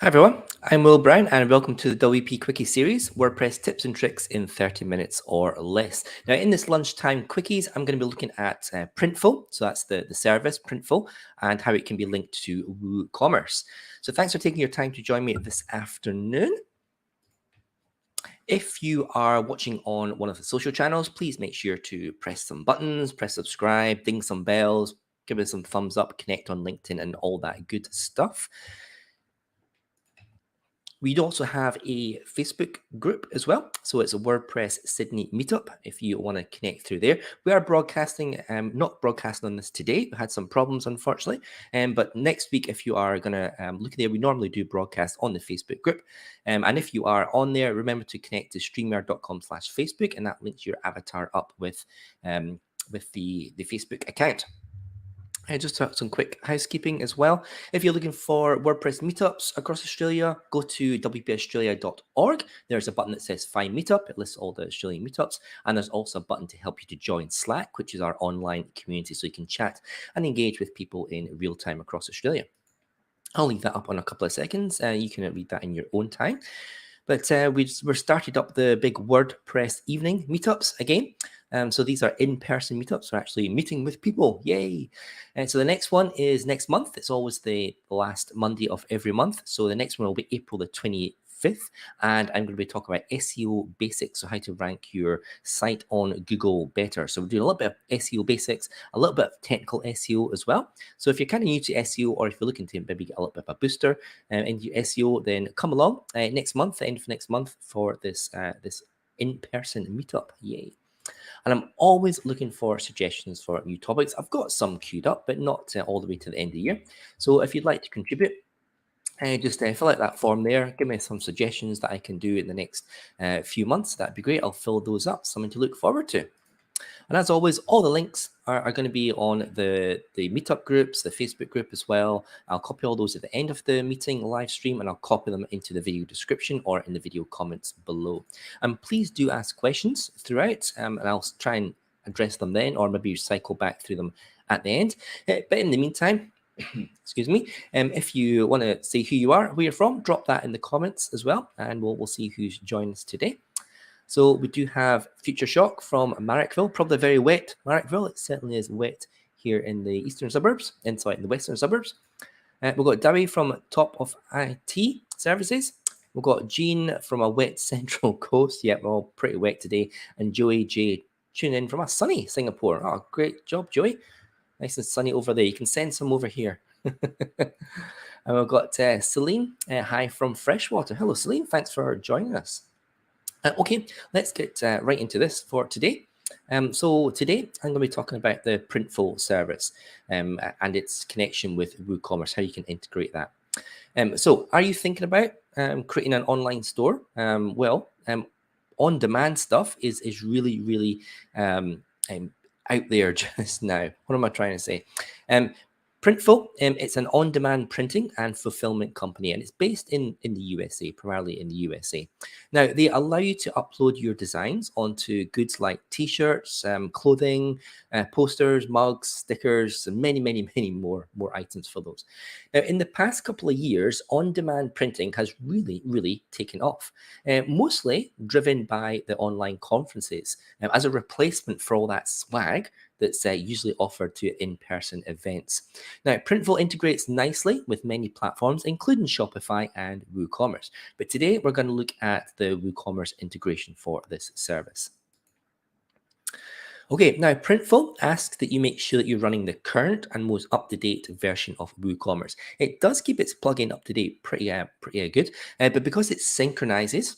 Hi everyone, I'm Will Brown and welcome to the WP Quickie series, WordPress tips and tricks in 30 minutes or less. Now in this lunchtime quickies, I'm going to be looking at Printful, so that's the service Printful, and how it can be linked to WooCommerce. So thanks for taking your time to join me this afternoon. If you are watching on one of the social channels, please make sure to press some buttons, press subscribe, ding some bells, give us some thumbs up, connect on LinkedIn and all that good stuff. We also have a Facebook group as well. So it's a WordPress Sydney Meetup if you want to connect through there. We are broadcasting, not broadcasting on this today. We had some problems, unfortunately. But next week, if you are going to look there, we normally do broadcast on the Facebook group. And if you are on there, remember to connect to streamer.com/Facebook, and that links your avatar up with the Facebook account. Just some quick housekeeping as well. If you're looking for WordPress meetups across Australia, go to wpaustralia.org. There's a button that says Find Meetup. It lists all the Australian meetups. And there's also a button to help you to join Slack, which is our online community, so you can chat and engage with people in real time across Australia. I'll leave that up on a couple of seconds. You can read that in your own time. But we're started up the big WordPress evening meetups again. So these are in-person meetups. We're actually meeting with people. Yay. And so the next one is next month. It's always the last Monday of every month. So the next one will be April the 25th. And I'm going to be talking about SEO basics. So how to rank your site on Google better. So we're doing a little bit of SEO basics, a little bit of technical SEO as well. So if you're kind of new to SEO, or if you're looking to maybe get a little bit of a booster into your SEO, then come along next month, the end of next month, for this in-person meetup. Yay. And I'm always looking for suggestions for new topics. I've got some queued up, but not all the way to the end of the year. So if you'd like to contribute, just fill out that form there. Give me some suggestions that I can do in the next few months. That'd be great. I'll fill those up. Something to look forward to. And as always, all the links are going to be on the Meetup groups, the Facebook group as well. I'll copy all those at the end of the meeting live stream, and I'll copy them into the video description or in the video comments below. And please do ask questions throughout, and I'll try and address them then, or maybe cycle back through them at the end. But in the meantime, excuse me, if you want to say who you are, where you're from, drop that in the comments as well, and we'll see who's joined us today. So we do have Future Shock from Marrickville, probably very wet Marrickville. It certainly is wet here in the eastern suburbs, in the western suburbs. We've got Dowie from Top of IT Services. We've got Gene from a wet central coast. Yeah, we're all pretty wet today. And Joey J tuning in from a sunny Singapore. Oh, great job, Joey. Nice and sunny over there. You can send some over here. And we've got Celine. Hi from Freshwater. Hello, Celine. Thanks for joining us. Okay, let's get right into this for today. So today I'm going to be talking about the Printful service and its connection with WooCommerce, how you can integrate that. So are you thinking about creating an online store? On-demand stuff is really, really out there just now. What am I trying to say? Printful, it's an on-demand printing and fulfillment company, and it's based in the USA, primarily in the USA. Now, they allow you to upload your designs onto goods like T-shirts, clothing, posters, mugs, stickers, and many, many, many more items for those. Now, in the past couple of years, on-demand printing has really, really taken off, mostly driven by the online conferences as a replacement for all that swag that's usually offered to in-person events. Now, Printful integrates nicely with many platforms, including Shopify and WooCommerce. But today, we're going to look at the WooCommerce integration for this service. Okay, now Printful asks that you make sure that you're running the current and most up-to-date version of WooCommerce. It does keep its plugin up-to-date pretty good, but because it synchronizes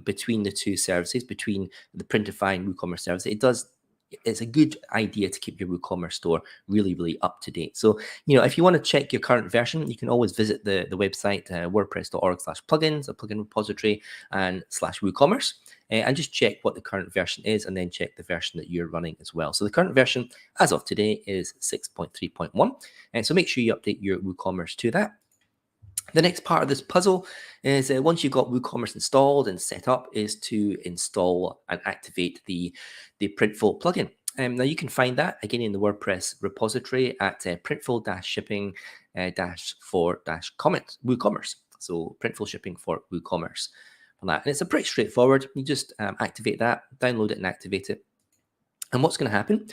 between the two services, between the Printify and WooCommerce service, it's a good idea to keep your WooCommerce store really, really up to date. So, if you want to check your current version, you can always visit the website, wordpress.org/plugins, a plugin repository, and /WooCommerce, and just check what the current version is, and then check the version that you're running as well. So the current version, as of today, is 6.3.1, and so make sure you update your WooCommerce to that. The next part of this puzzle is once you've got WooCommerce installed and set up, is to install and activate the Printful plugin. Now you can find that again in the WordPress repository at printful-shipping-for-WooCommerce. So Printful shipping for WooCommerce on that. And it's a pretty straightforward. You just activate that, download it and activate it. And what's going to happen?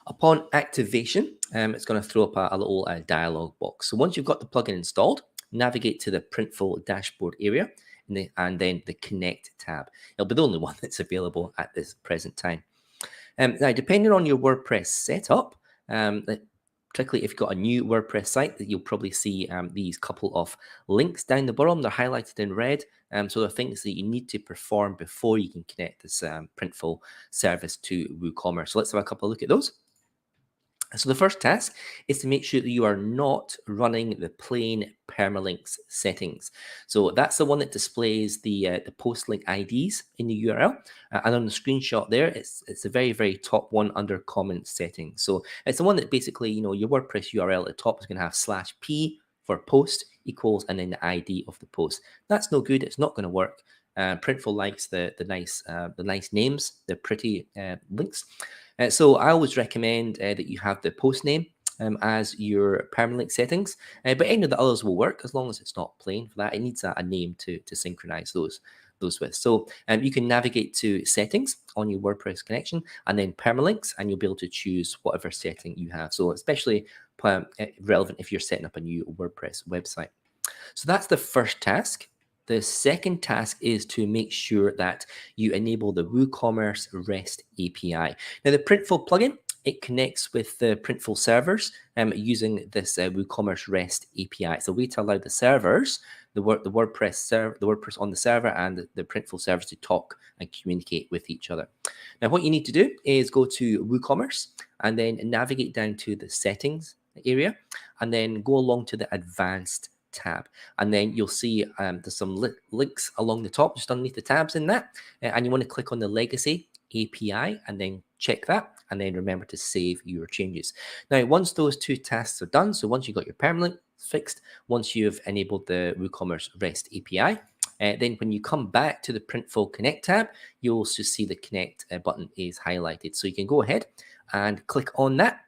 Upon activation, it's going to throw up a little dialog box. So once you've got the plugin installed, navigate to the Printful dashboard area and then the Connect tab. It'll be the only one that's available at this present time. Now, depending on your WordPress setup, particularly if you've got a new WordPress site, that you'll probably see these couple of links down the bottom. They're highlighted in red. So they're things that you need to perform before you can connect this Printful service to WooCommerce. So let's have a couple of look at those. So the first task is to make sure that you are not running the plain permalinks settings. So that's the one that displays the post link IDs in the URL. And on the screenshot there, it's the very, very top one under comment settings. So it's the one that basically, your WordPress URL at the top is going to have /p for post equals and then the ID of the post. That's no good. It's not going to work. Printful likes the nice names, the pretty links. So I always recommend that you have the post name as your permalink settings, but any of the others will work as long as it's not plain for that. It needs a name to synchronize those with. So you can navigate to settings on your WordPress connection and then permalinks, and you'll be able to choose whatever setting you have. So especially relevant if you're setting up a new WordPress website. So that's the first task. The second task is to make sure that you enable the WooCommerce REST API. Now, the Printful plugin, it connects with the Printful servers using this WooCommerce REST API. It's a way to allow the servers, the WordPress on the server and the Printful servers to talk and communicate with each other. Now, what you need to do is go to WooCommerce and then navigate down to the settings area and then go along to the advanced tab, and then you'll see there's some links along the top just underneath the tabs in that, and you want to click on the legacy API and then check that, and then remember to save your changes. Now, once those two tasks are done, so once you've got your permalink fixed, once you've enabled the WooCommerce REST API, then when you come back to the Printful Connect tab, you'll also see the Connect button is highlighted. So you can go ahead and click on that.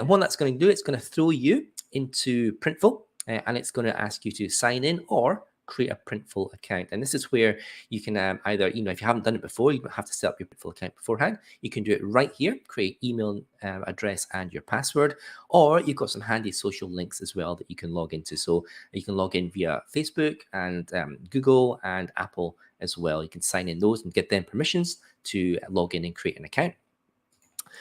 What that's going to do, it's going to throw you into Printful, and it's going to ask you to sign in or create a Printful account. And this is where you can either, if you haven't done it before, you don't have to set up your Printful account beforehand. You can do it right here, create email address and your password, or you've got some handy social links as well that you can log into. So you can log in via Facebook and Google and Apple as well. You can sign in those and get them permissions to log in and create an account.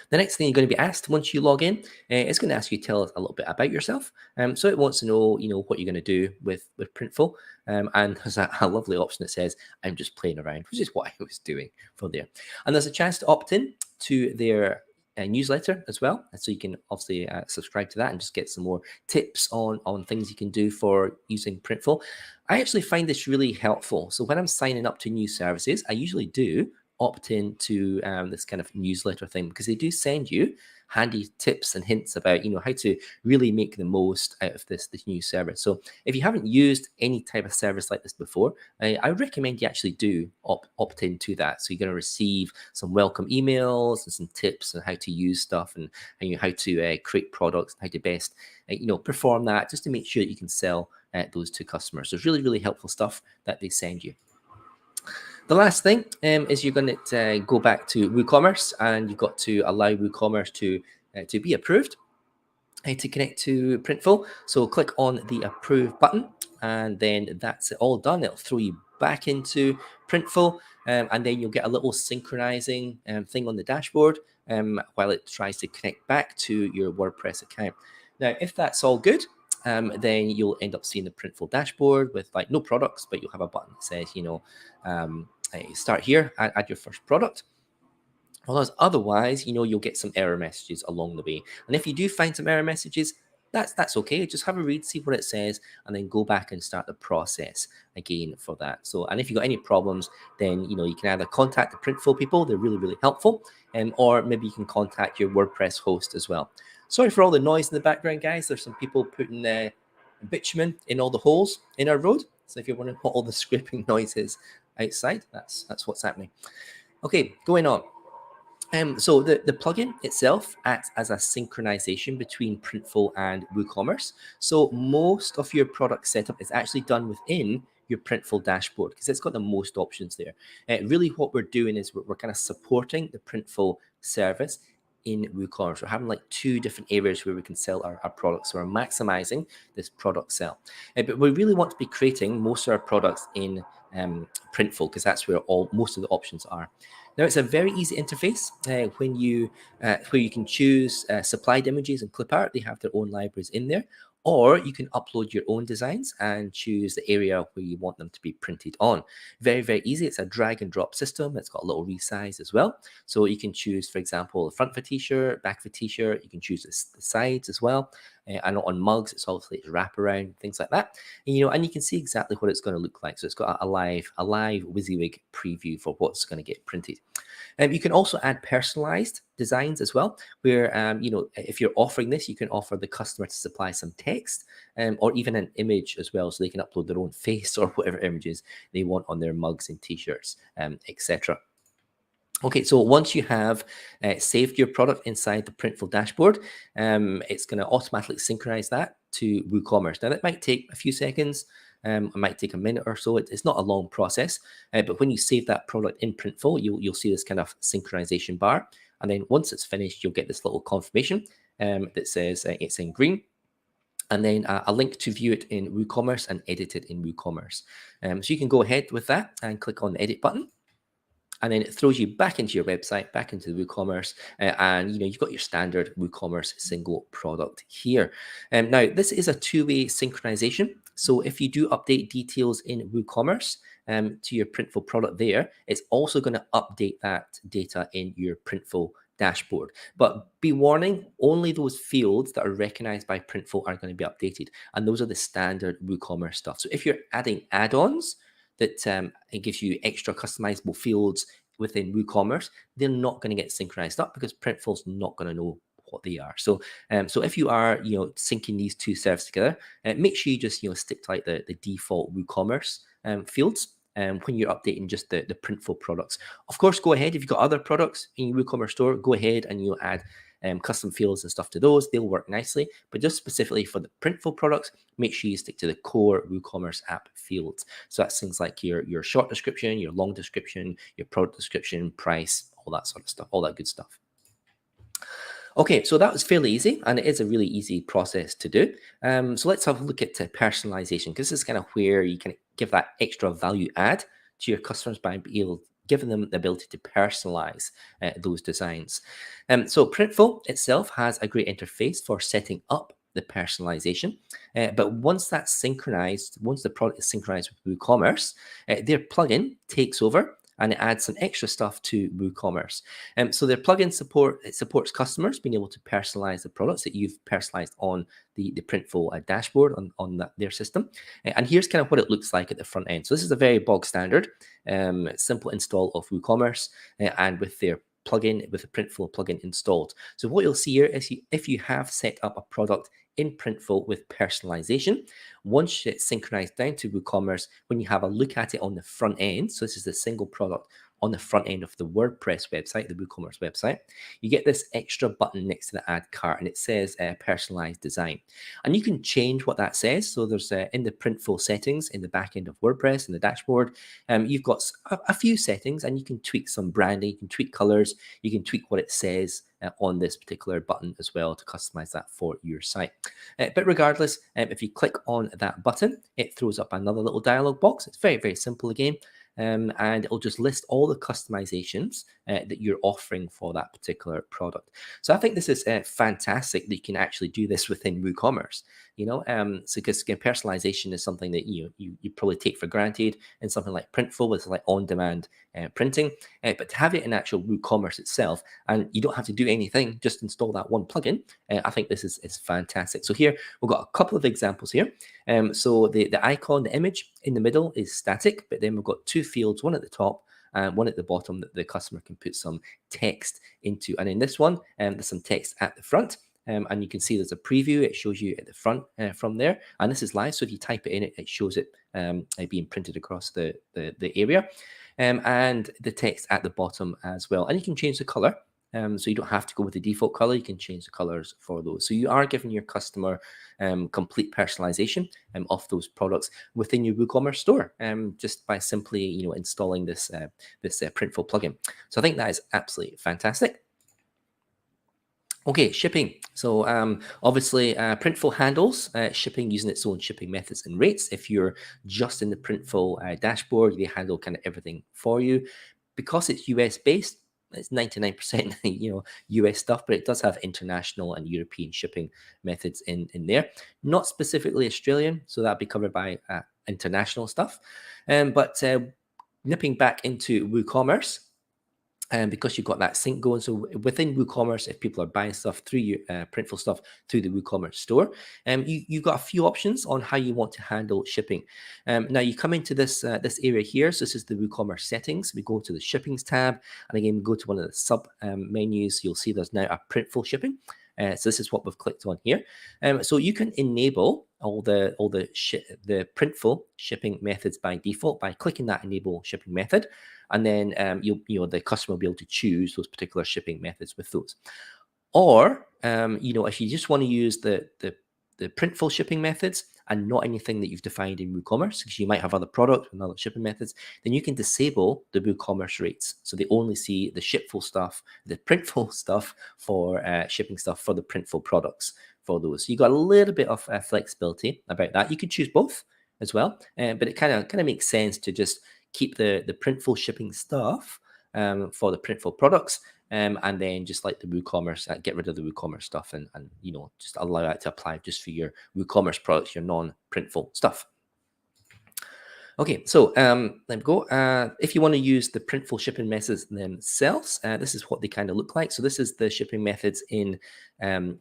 The next thing you're going to be asked once you log in, it's going to ask you to tell us a little bit about yourself. So it wants to know, what you're going to do with Printful. And there's a lovely option that says, I'm just playing around, which is what I was doing for there. And there's a chance to opt in to their newsletter as well. So you can obviously subscribe to that and just get some more tips on things you can do for using Printful. I actually find this really helpful. So when I'm signing up to new services, I usually do opt in to this kind of newsletter thing, because they do send you handy tips and hints about how to really make the most out of this new service. So if you haven't used any type of service like this before, I recommend you actually do opt into that. So you're going to receive some welcome emails and some tips on how to use stuff and how to create products, how to best perform that, just to make sure that you can sell those to customers. So it's really, really helpful stuff that they send you. The last thing is you're going to go back to WooCommerce, and you've got to allow WooCommerce to be approved to connect to Printful. So click on the approve button, and then that's it all done. It'll throw you back into Printful, and then you'll get a little synchronizing thing on the dashboard while it tries to connect back to your WordPress account. Now, if that's all good, then you'll end up seeing the Printful dashboard with no products, but you'll have a button that says, start here, add your first product. Otherwise, you'll get some error messages along the way. And if you do find some error messages, that's okay. Just have a read, see what it says, and then go back and start the process again for that. So, and if you've got any problems, then you can either contact the Printful people, they're really, really helpful, or maybe you can contact your WordPress host as well. Sorry for all the noise in the background, guys. There's some people putting bitumen in all the holes in our road. So if you're wondering what all the scraping noise is outside, that's what's happening. Okay, going on. So the plugin itself acts as a synchronization between Printful and WooCommerce. So most of your product setup is actually done within your Printful dashboard because it's got the most options there. Really what we're doing is we're kind of supporting the Printful service in WooCommerce. We're having like 2 different areas where we can sell our products. So we're maximizing this product sell. But we really want to be creating most of our products in Printful because that's where most of the options are. Now it's a very easy interface where you can choose supplied images and clip art. They have their own libraries in there. Or you can upload your own designs and choose the area where you want them to be printed on. Very, very easy. It's a drag and drop system. It's got a little resize as well. So you can choose, for example, the front of a t-shirt, back of a t-shirt. You can choose the sides as well. I know on mugs, it's obviously wraparound, things like that. And, and you can see exactly what it's going to look like. So it's got a live WYSIWYG preview for what's going to get printed. You can also add personalized designs as well, where, if you're offering this, you can offer the customer to supply some text or even an image as well, so they can upload their own face or whatever images they want on their mugs and t-shirts, etc. Okay, so once you have saved your product inside the Printful dashboard, it's going to automatically synchronize that to WooCommerce. Now, that might take a few seconds. It might take a minute or so. It's not a long process, but when you save that product in Printful, you'll see this kind of synchronization bar. And then once it's finished, you'll get this little confirmation that says it's in green. And then a link to view it in WooCommerce and edit it in WooCommerce. So you can go ahead with that and click on the edit button. And then it throws you back into your website, back into the WooCommerce, and you've got your standard WooCommerce single product here. Now, this is a 2-way synchronization. So if you do update details in WooCommerce to your Printful product there, it's also going to update that data in your Printful dashboard. But be warning, only those fields that are recognized by Printful are going to be updated. And those are the standard WooCommerce stuff. So if you're adding add-ons, that it gives you extra customizable fields within WooCommerce, they're not going to get synchronized up because Printful's not going to know what they are. So if you are syncing these 2 services together, make sure you just stick to like the default WooCommerce fields when you're updating just the Printful products. Of course, go ahead if you've got other products in your WooCommerce store, go ahead and add custom fields and stuff to those. They'll work nicely, but just specifically for the Printful products, make sure you stick to the core WooCommerce app fields. So that's things like your short description, your long description, your product description, price, all that sort of stuff, all that good stuff. Okay, so that was fairly easy, and it is a really easy process to do. So let's have a look at personalization, because this is kind of where you can give that extra value add to your customers by giving them the ability to personalize those designs. So Printful itself has a great interface for setting up the personalization, but once that's synchronized, once the product is synchronized with WooCommerce, their plugin takes over and it adds some extra stuff to WooCommerce. So their plugin supports customers being able to personalize the products that you've personalized on the Printful dashboard on their system. And here's kind of what it looks like at the front end. So this is a very bog standard, simple install of WooCommerce and with their plugin, with the Printful plugin installed. So what you'll see here is if you have set up a product in Printful with personalization, once it's synchronized down to WooCommerce, when you have a look at it on the front end, so this is the single product on the front end of the WordPress website, the WooCommerce website, you get this extra button next to the add cart, and it says personalized design. And you can change what that says. So there's in the Printful settings in the back end of WordPress in the dashboard, you've got a few settings, and you can tweak some branding, you can tweak colors, you can tweak what it says on this particular button as well to customize that for your site. But regardless, if you click on that button, it throws up another little dialog box. It's very, very simple again. And it'll just list all the customizations that you're offering for that particular product. So I think this is fantastic that you can actually do this within WooCommerce. So because personalization is something that you probably take for granted in something like Printful with like on-demand printing, but to have it in actual WooCommerce itself, and you don't have to do anything, just install that one plugin. I think this is fantastic. So here we've got a couple of examples here. So the icon, the image in the middle is static, but then we've got 2 fields, one at the top and one at the bottom that the customer can put some text into. And in this one, there's some text at the front. And you can see there's a preview. It shows you at the front from there. And this is live. So if you type it in, it shows it being printed across the area. And the text at the bottom as well. And you can change the color So you don't have to go with the default color. You can change the colors for those. So you are giving your customer complete personalization of those products within your WooCommerce store, just by simply installing this Printful plugin. So I think that is absolutely fantastic. Okay, shipping. So obviously, Printful handles shipping using its own shipping methods and rates. If you're just in the Printful dashboard, they handle kind of everything for you. Because it's US based, it's 99% US stuff, but it does have international and European shipping methods in there. Not specifically Australian, so that'd be covered by international stuff. But nipping back into WooCommerce. Because you've got that sync going. So within WooCommerce, if people are buying stuff through your Printful stuff through the WooCommerce store, you've got a few options on how you want to handle shipping. Now you come into this area here. So this is the WooCommerce settings. We go to the shippings tab, and again, we go to one of the sub menus. You'll see there's now a Printful shipping. So this is what we've clicked on here. So you can enable all the Printful shipping methods by default by clicking that enable shipping method, and then the customer will be able to choose those particular shipping methods with those. Or if you just want to use the Printful shipping methods and not anything that you've defined in WooCommerce, because you might have other products and other shipping methods, then you can disable the WooCommerce rates. So they only see the shipful stuff, the Printful stuff for shipping stuff for the Printful products for those. So you got a little bit of flexibility about that. You could choose both as well, but it kind of makes sense to just keep the Printful shipping stuff for the Printful products. And then just like the WooCommerce, get rid of the WooCommerce stuff and just allow that to apply just for your WooCommerce products, your non-Printful stuff. Okay, so let me go. If you want to use the Printful shipping methods themselves, this is what they kind of look like. So this is the shipping methods in the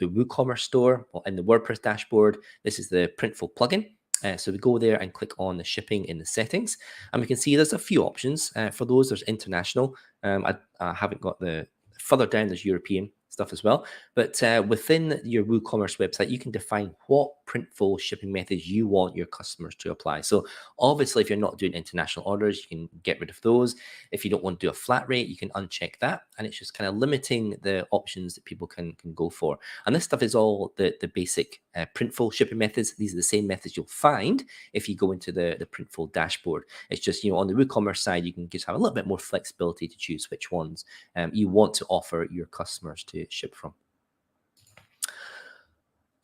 WooCommerce store or in the WordPress dashboard. This is the Printful plugin. So we go there and click on the shipping in the settings, and we can see there's a few options for those. There's international. I haven't got the further down. There's European stuff as well. But within your WooCommerce website, you can define what Printful shipping methods you want your customers to apply. So obviously, if you're not doing international orders, you can get rid of those. If you don't want to do a flat rate, you can uncheck that. And it's just kind of limiting the options that people can go for. And this stuff is all the basic Printful shipping methods. These are the same methods you'll find if you go into the Printful dashboard. It's just, on the WooCommerce side, you can just have a little bit more flexibility to choose which ones you want to offer your customers to ship from.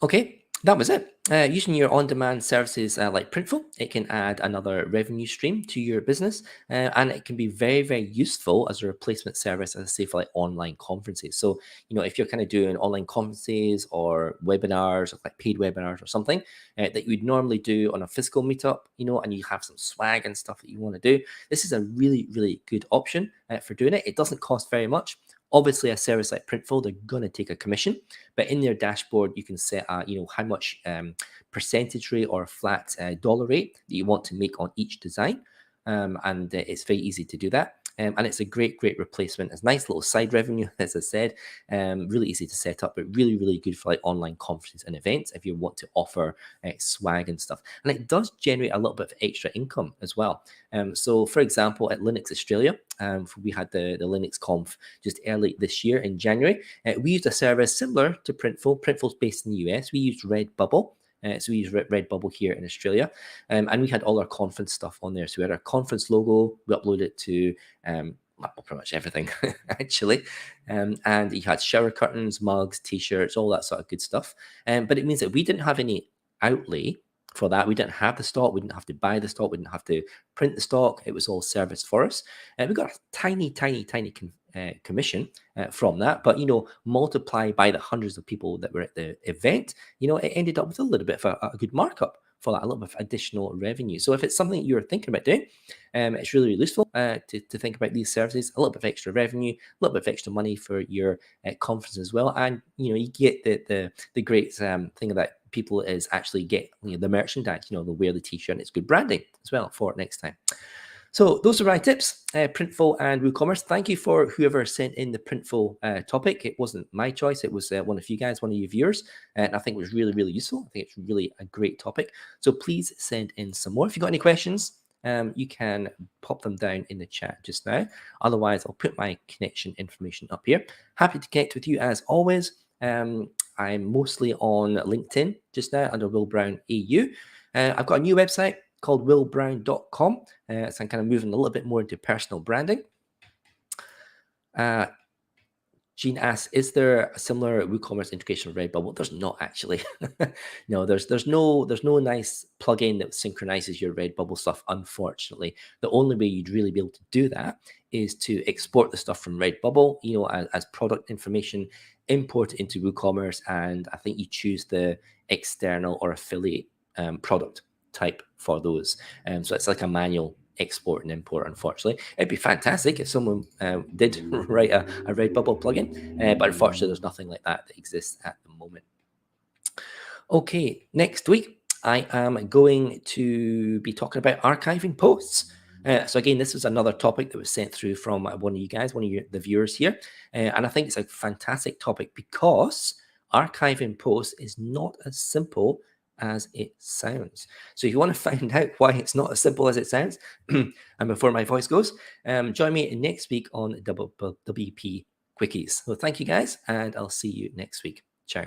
Okay, that was it. Using your on-demand services like Printful, it can add another revenue stream to your business, and it can be very, very useful as a replacement service, as I say, for like online conferences. So, if you're kind of doing online conferences or webinars or like paid webinars or something that you would normally do on a physical meetup, and you have some swag and stuff that you want to do, this is a really, really good option for doing it. It doesn't cost very much. Obviously, a service like Printful, they're going to take a commission, but in their dashboard, you can set, how much percentage rate or flat dollar rate that you want to make on each design, and it's very easy to do that. And it's a great replacement. It's nice little side revenue, as I said, really easy to set up, but really, really good for like online conferences and events if you want to offer swag and stuff. And it does generate a little bit of extra income as well. So for example, at Linux Australia, we had the Linux Conf just early this year in January. We used a service similar to Printful. Printful's based in the US. We used Redbubble. So we use Redbubble here in Australia, and we had all our conference stuff on there. So we had our conference logo, we uploaded it to pretty much everything actually, and you had shower curtains, mugs, t-shirts, all that sort of good stuff. But it means that we didn't have any outlay for that. We didn't have the stock, we didn't have to buy the stock, we didn't have to print the stock. It was all service for us, and we got a tiny commission from that, but multiply by the hundreds of people that were at the event, it ended up with a little bit of a good markup for that, a little bit of additional revenue. So if it's something you're thinking about doing, it's really, really useful to think about these services. A little bit of extra revenue, a little bit of extra money for your conference as well, and you get the great thing about people is actually get the merchandise. They'll wear the t-shirt, and it's good branding as well for next time. So those are my tips, Printful and WooCommerce. Thank you for whoever sent in the Printful topic. It wasn't my choice. It was one of you guys, one of your viewers. And I think it was really, really useful. I think it's really a great topic. So please send in some more. If you've got any questions, you can pop them down in the chat just now. Otherwise, I'll put my connection information up here. Happy to connect with you as always. I'm mostly on LinkedIn just now under Will Brown AU. I've got a new website called willbrown.com. So I'm kind of moving a little bit more into personal branding. Gene asks, is there a similar WooCommerce integration with Redbubble? There's not actually. No, there's no nice plugin that synchronizes your Redbubble stuff, unfortunately. The only way you'd really be able to do that is to export the stuff from Redbubble, you know, as product information, import it into WooCommerce, and I think you choose the external or affiliate product type for those. So it's like a manual export and import. Unfortunately, it'd be fantastic if someone did write a Redbubble plugin, but unfortunately there's nothing like that exists at the moment. Okay, next week I am going to be talking about archiving posts. So again, this was another topic that was sent through from one of you guys, the viewers here, and I think it's a fantastic topic because archiving posts is not as simple as it sounds. So if you want to find out why it's not as simple as it sounds, and before my voice goes, join me next week on WP Quickies. So thank you guys, and I'll see you next week. Ciao.